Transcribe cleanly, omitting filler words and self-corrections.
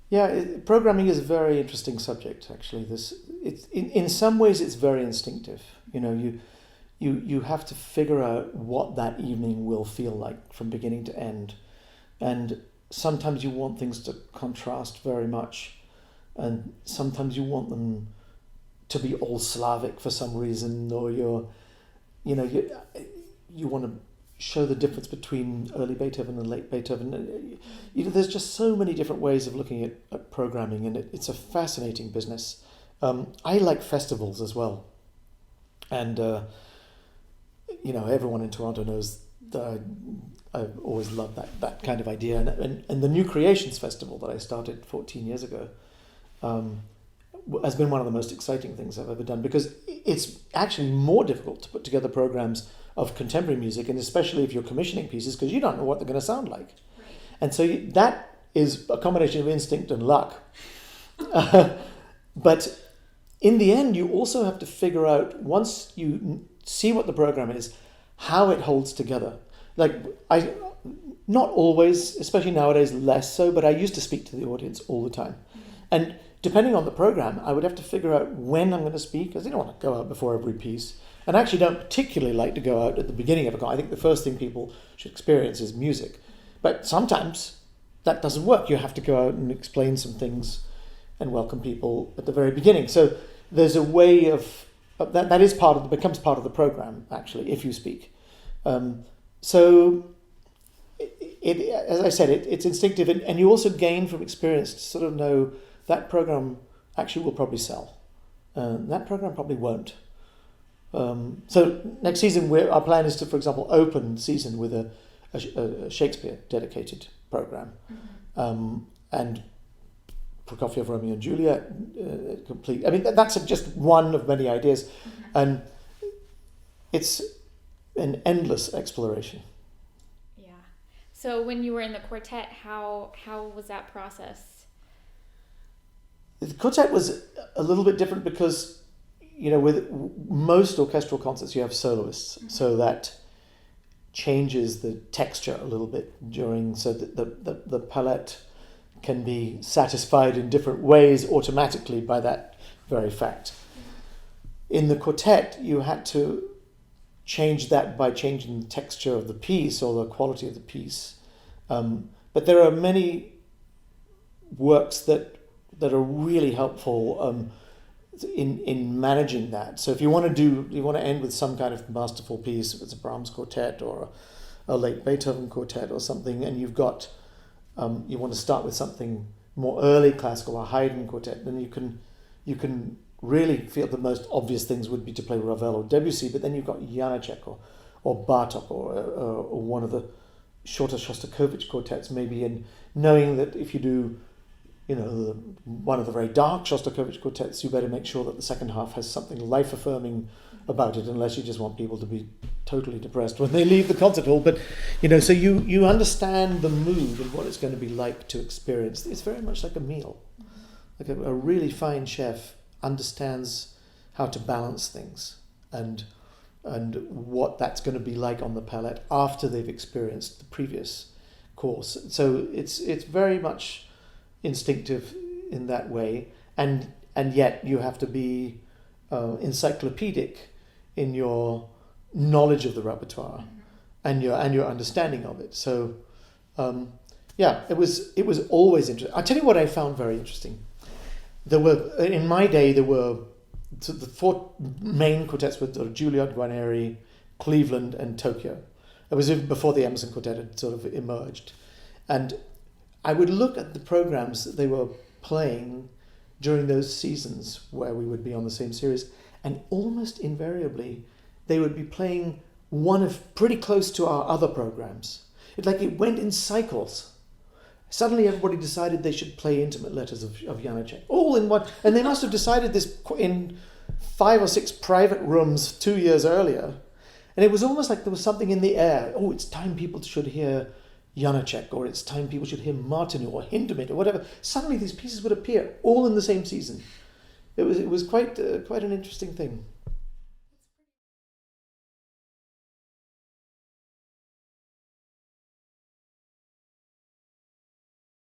Yeah, programming is a very interesting subject. Actually, it's in some ways it's very instinctive. You have to figure out what that evening will feel like from beginning to end, and sometimes you want things to contrast very much, and sometimes you want them to be all Slavic for some reason, or you want to show the difference between early Beethoven and late Beethoven. There's just so many different ways of looking at programming, and it's a fascinating business. I like festivals as well, and everyone in Toronto knows that I've always loved that kind of idea, and the New Creations Festival that I started 14 years ago has been one of the most exciting things I've ever done, because it's actually more difficult to put together programs of contemporary music, and especially if you're commissioning pieces, because you don't know what they're going to sound like. Right. And so that is a combination of instinct and luck. But in the end, you also have to figure out, once you see what the program is, how it holds together. Not always, especially nowadays, less so, but I used to speak to the audience all the time. Mm-hmm. And depending on the program, I would have to figure out when I'm going to speak, because I don't want to go out before every piece. And I actually don't particularly like to go out at the beginning of a concert. I think the first thing people should experience is music. But sometimes that doesn't work. You have to go out and explain some things and welcome people at the very beginning. So there's a way of that is becomes part of the program, actually, if you speak. So as I said, it's instinctive, and you also gain from experience to sort of know that program actually will probably sell. That program probably won't. So next season, our plan is to, for example, open the season with a Shakespeare dedicated program, and Prokofiev, Romeo and Juliet, complete. I mean, that's just one of many ideas, and it's an endless exploration. Yeah. So when you were in the quartet, how was that process? The quartet was a little bit different because, with most orchestral concerts, you have soloists, so that changes the texture a little bit so that the palette can be satisfied in different ways automatically by that very fact. In the quartet, you had to change that by changing the texture of the piece or the quality of the piece. But there are many works that are really helpful in managing that. So if you want to end with some kind of masterful piece, if it's a Brahms quartet or a late Beethoven quartet or something, and you've got you want to start with something more early classical, a Haydn quartet, then you can really feel the most obvious things would be to play Ravel or Debussy, but then you've got Janacek or Bartók or one of the shorter Shostakovich quartets maybe, and knowing that if you do one of the very dark Shostakovich quartets, you better make sure that the second half has something life-affirming about it, unless you just want people to be totally depressed when they leave the concert hall. But, so you understand the mood and what it's going to be like to experience. It's very much like a meal. Like a really fine chef understands how to balance things and what that's going to be like on the palette after they've experienced the previous course. So it's very much instinctive in that way, and yet you have to be encyclopedic in your knowledge of the repertoire and your understanding of it. So it was always interesting. I'll tell you what I found very interesting. In my day there were the four main quartets were Juilliard, Guarneri, Cleveland, and Tokyo. It was before the Emerson Quartet had sort of emerged, and I would look at the programs that they were playing during those seasons where we would be on the same series, and almost invariably they would be playing one of pretty close to our other programs. It went in cycles. Suddenly everybody decided they should play Intimate Letters of Janacek, all in one, and they must have decided this in 5 or 6 private rooms 2 years earlier, and it was almost like there was something in the air. Oh, it's time people should hear Janacek, or it's time people should hear Martinu or Hindemith or whatever. Suddenly these pieces would appear all in the same season. It was quite an interesting thing.